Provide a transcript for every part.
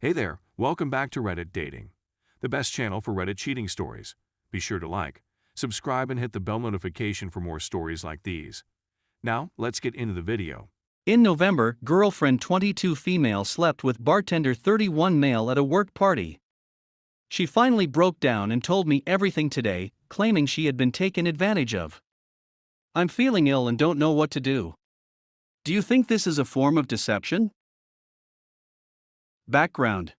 Hey there, welcome back to Reddit Dating, the best channel for Reddit cheating stories. Be sure to like, subscribe, and hit the bell notification for more stories like these. Now, let's get into the video. In November, girlfriend 22 female slept with bartender 31 male at a work party. She finally broke down and told me everything today, claiming she had been taken advantage of. I'm feeling ill and don't know what to do. Do you think this is a form of deception? Background: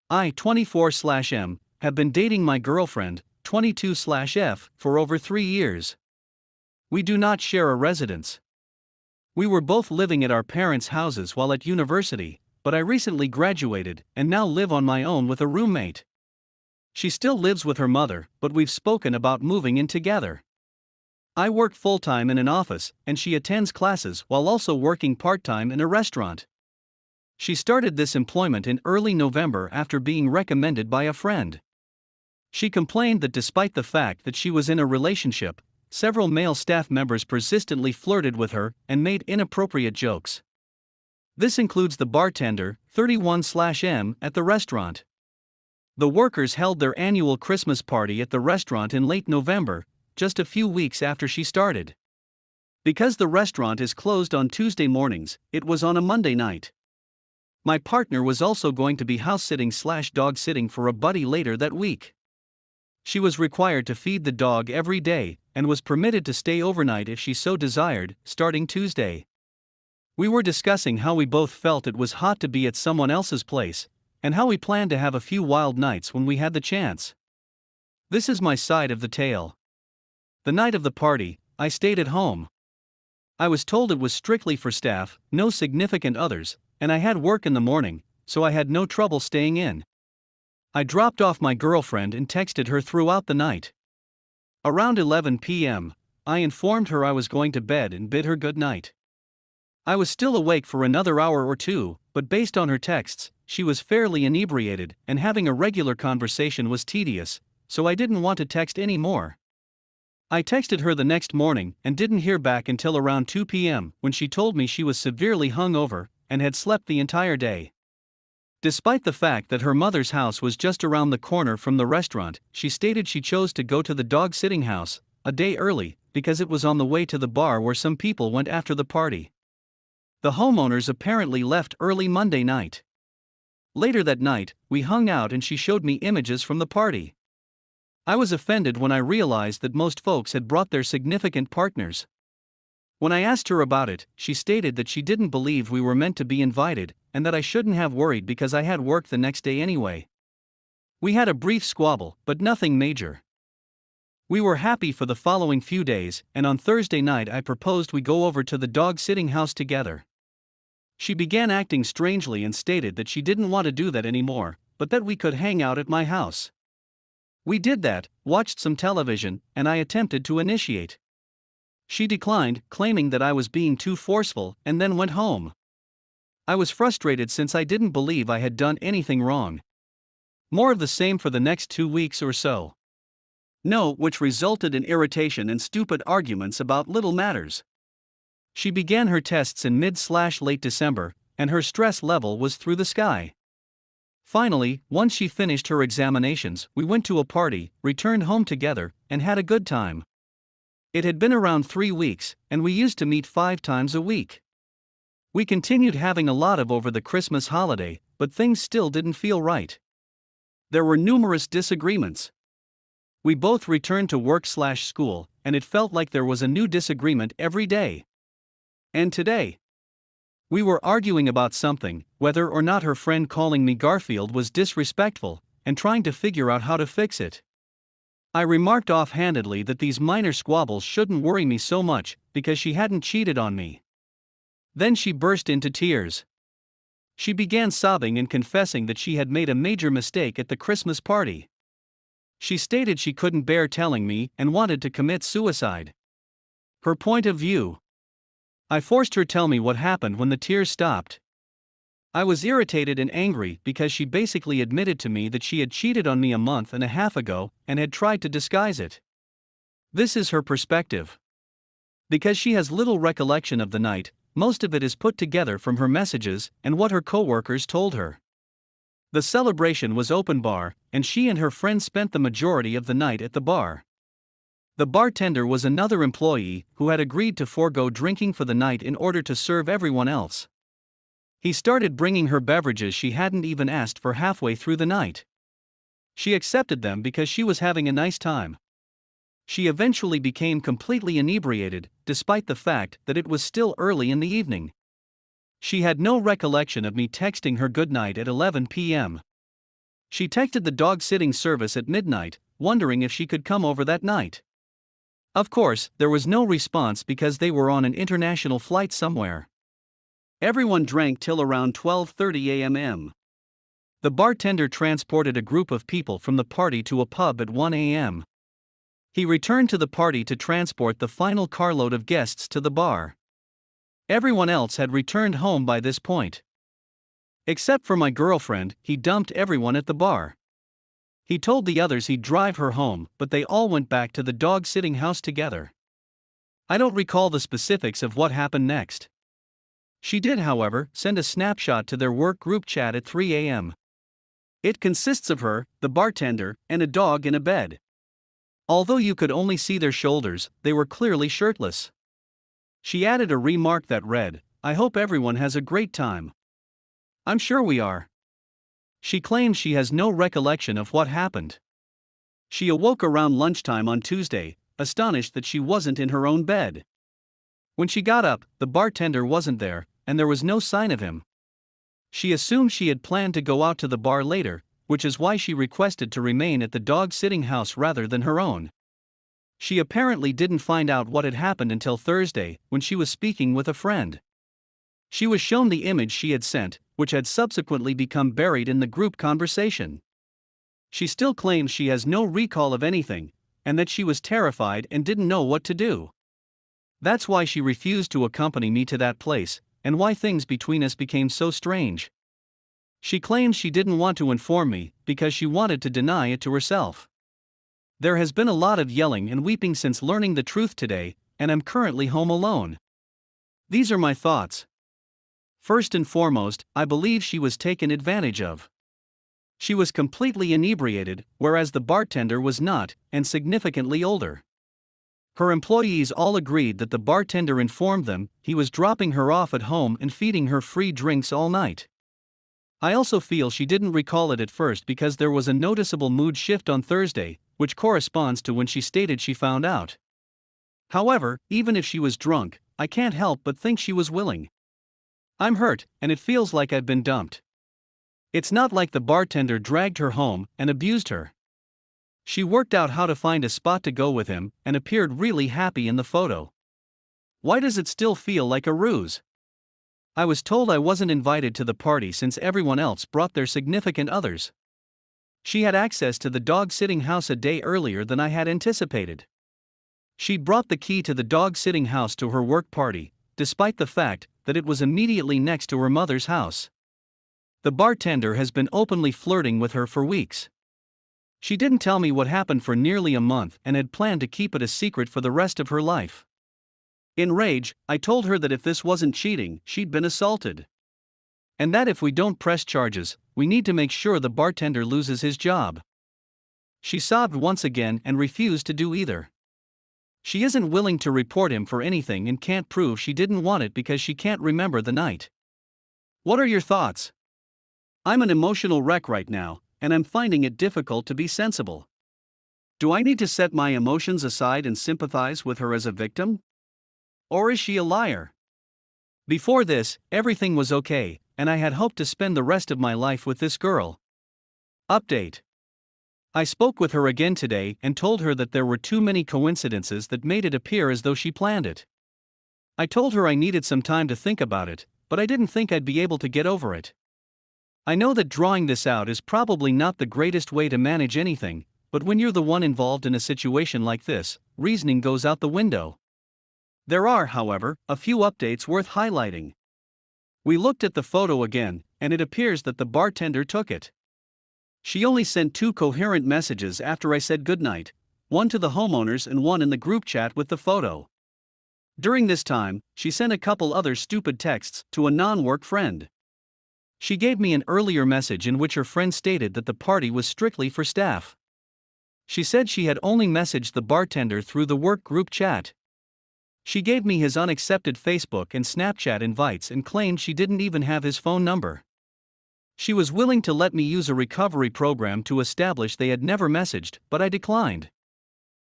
I, 24/M, have been dating my girlfriend, 22/F, for over 3 years. We do not share a residence. We were both living at our parents' houses while at university, but I recently graduated and now live on my own with a roommate. She still lives with her mother, but we've spoken about moving in together. I work full-time in an office, and she attends classes while also working part-time in a restaurant. She started this employment in early November after being recommended by a friend. She complained that despite the fact that she was in a relationship, several male staff members persistently flirted with her and made inappropriate jokes. This includes the bartender, 31/M, at the restaurant. The workers held their annual Christmas party at the restaurant in late November, just a few weeks after she started. Because the restaurant is closed on Tuesday mornings, it was on a Monday night. My partner was also going to be house-sitting/dog sitting for a buddy later that week. She was required to feed the dog every day and was permitted to stay overnight if she so desired, starting Tuesday. We were discussing how we both felt it was hot to be at someone else's place, and how we planned to have a few wild nights when we had the chance. This is my side of the tale. The night of the party, I stayed at home. I was told it was strictly for staff, no significant others, and I had work in the morning, so I had no trouble staying in. I dropped off my girlfriend and texted her throughout the night. Around 11 p.m., I informed her I was going to bed and bid her good night. I was still awake for another hour or two, but based on her texts, she was fairly inebriated and having a regular conversation was tedious, so I didn't want to text any more. I texted her the next morning and didn't hear back until around 2 p.m. when she told me she was severely hungover and had slept the entire day. Despite the fact that her mother's house was just around the corner from the restaurant, she stated she chose to go to the dog-sitting house a day early because it was on the way to the bar where some people went after the party. The homeowners apparently left early Monday night. Later that night, we hung out and she showed me images from the party. I was offended when I realized that most folks had brought their significant partners. When I asked her about it, she stated that she didn't believe we were meant to be invited, and that I shouldn't have worried because I had work the next day anyway. We had a brief squabble, but nothing major. We were happy for the following few days, and on Thursday night I proposed we go over to the dog-sitting house together. She began acting strangely and stated that she didn't want to do that anymore, but that we could hang out at my house. We did that, watched some television, and I attempted to initiate. She declined, claiming that I was being too forceful, and then went home. I was frustrated since I didn't believe I had done anything wrong. More of the same for the next 2 weeks or so. No, which resulted in irritation and stupid arguments about little matters. She began her tests in mid/late December, and her stress level was through the sky. Finally, once she finished her examinations, we went to a party, returned home together, and had a good time. It had been around 3 weeks, and we used to meet 5 times a week. We continued having a lot of over the Christmas holiday, but things still didn't feel right. There were numerous disagreements. We both returned to work/school, and it felt like there was a new disagreement every day. And today, we were arguing about something, whether or not her friend calling me Garfield was disrespectful, and trying to figure out how to fix it. I remarked offhandedly that these minor squabbles shouldn't worry me so much, because she hadn't cheated on me. Then she burst into tears. She began sobbing and confessing that she had made a major mistake at the Christmas party. She stated she couldn't bear telling me and wanted to commit suicide. Her point of view. I forced her to tell me what happened when the tears stopped. I was irritated and angry because she basically admitted to me that she had cheated on me a month and a half ago and had tried to disguise it. This is her perspective. Because she has little recollection of the night, most of it is put together from her messages and what her coworkers told her. The celebration was open bar, and she and her friends spent the majority of the night at the bar. The bartender was another employee who had agreed to forego drinking for the night in order to serve everyone else. He started bringing her beverages she hadn't even asked for halfway through the night. She accepted them because she was having a nice time. She eventually became completely inebriated, despite the fact that it was still early in the evening. She had no recollection of me texting her goodnight at 11 p.m. She texted the dog-sitting service at midnight, wondering if she could come over that night. Of course, there was no response because they were on an international flight somewhere. Everyone drank till around 12:30 a.m. The bartender transported a group of people from the party to a pub at 1 a.m. He returned to the party to transport the final carload of guests to the bar. Everyone else had returned home by this point. Except for my girlfriend, he dumped everyone at the bar. He told the others he'd drive her home, but they all went back to the dog-sitting house together. I don't recall the specifics of what happened next. She did, however, send a snapshot to their work group chat at 3 a.m. It consists of her, the bartender, and a dog in a bed. Although you could only see their shoulders, they were clearly shirtless. She added a remark that read, "I hope everyone has a great time." I'm sure we are. She claims she has no recollection of what happened. She awoke around lunchtime on Tuesday, astonished that she wasn't in her own bed. When she got up, the bartender wasn't there, and there was no sign of him. She assumed she had planned to go out to the bar later, which is why she requested to remain at the dog-sitting house rather than her own. She apparently didn't find out what had happened until Thursday, when she was speaking with a friend. She was shown the image she had sent, which had subsequently become buried in the group conversation. She still claims she has no recall of anything, and that she was terrified and didn't know what to do. That's why she refused to accompany me to that place, and why things between us became so strange. She claims she didn't want to inform me because she wanted to deny it to herself. There has been a lot of yelling and weeping since learning the truth today, and I'm currently home alone. These are my thoughts. First and foremost, I believe she was taken advantage of. She was completely inebriated, whereas the bartender was not, and significantly older. Her employees all agreed that the bartender informed them he was dropping her off at home and feeding her free drinks all night. I also feel she didn't recall it at first because there was a noticeable mood shift on Thursday, which corresponds to when she stated she found out. However, even if she was drunk, I can't help but think she was willing. I'm hurt, and it feels like I've been dumped. It's not like the bartender dragged her home and abused her. She worked out how to find a spot to go with him and appeared really happy in the photo. Why does it still feel like a ruse? I was told I wasn't invited to the party since everyone else brought their significant others. She had access to the dog-sitting house a day earlier than I had anticipated. She'd brought the key to the dog-sitting house to her work party, despite the fact that it was immediately next to her mother's house. The bartender has been openly flirting with her for weeks. She didn't tell me what happened for nearly a month and had planned to keep it a secret for the rest of her life. In rage, I told her that if this wasn't cheating, she'd been assaulted. And that if we don't press charges, we need to make sure the bartender loses his job. She sobbed once again and refused to do either. She isn't willing to report him for anything and can't prove she didn't want it because she can't remember the night. What are your thoughts? I'm an emotional wreck right now, and I'm finding it difficult to be sensible. Do I need to set my emotions aside and sympathize with her as a victim? Or is she a liar? Before this, everything was okay, and I had hoped to spend the rest of my life with this girl. Update. I spoke with her again today and told her that there were too many coincidences that made it appear as though she planned it. I told her I needed some time to think about it, but I didn't think I'd be able to get over it. I know that drawing this out is probably not the greatest way to manage anything, but when you're the one involved in a situation like this, reasoning goes out the window. There are, however, a few updates worth highlighting. We looked at the photo again, and it appears that the bartender took it. She only sent 2 coherent messages after I said goodnight, one to the homeowners and one in the group chat with the photo. During this time, she sent a couple other stupid texts to a non-work friend. She gave me an earlier message in which her friend stated that the party was strictly for staff. She said she had only messaged the bartender through the work group chat. She gave me his unaccepted Facebook and Snapchat invites and claimed she didn't even have his phone number. She was willing to let me use a recovery program to establish they had never messaged, but I declined.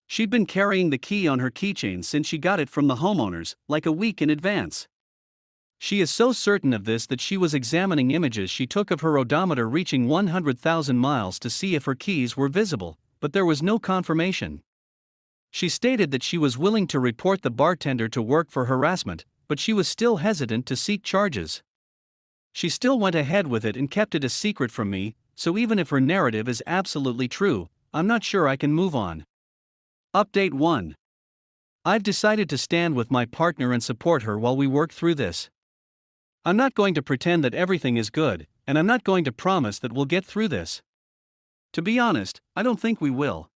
She'd been carrying the key on her keychain since she got it from the homeowners, like a week in advance. She is so certain of this that she was examining images she took of her odometer reaching 100,000 miles to see if her keys were visible, but there was no confirmation. She stated that she was willing to report the bartender to work for harassment, but she was still hesitant to seek charges. She still went ahead with it and kept it a secret from me, so even if her narrative is absolutely true, I'm not sure I can move on. Update 1. I've decided to stand with my partner and support her while we work through this. I'm not going to pretend that everything is good, and I'm not going to promise that we'll get through this. To be honest, I don't think we will.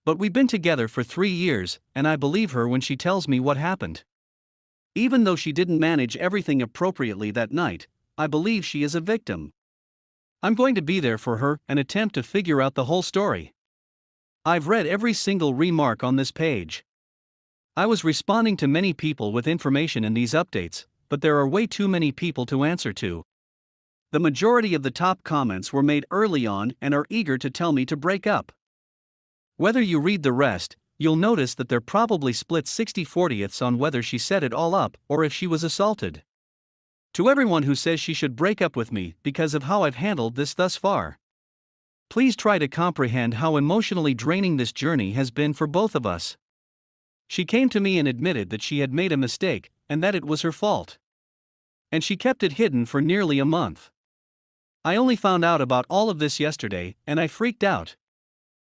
But we've been together for 3 years, and I believe her when she tells me what happened. Even though she didn't manage everything appropriately that night, I believe she is a victim. I'm going to be there for her and attempt to figure out the whole story. I've read every single remark on this page. I was responding to many people with information in these updates, but there are way too many people to answer to. The majority of the top comments were made early on and are eager to tell me to break up. Whether you read the rest, you'll notice that they're probably split 60/40ths on whether she set it all up or if she was assaulted. To everyone who says she should break up with me because of how I've handled this thus far, please try to comprehend how emotionally draining this journey has been for both of us. She came to me and admitted that she had made a mistake, and that it was her fault. And she kept it hidden for nearly a month. I only found out about all of this yesterday, and I freaked out.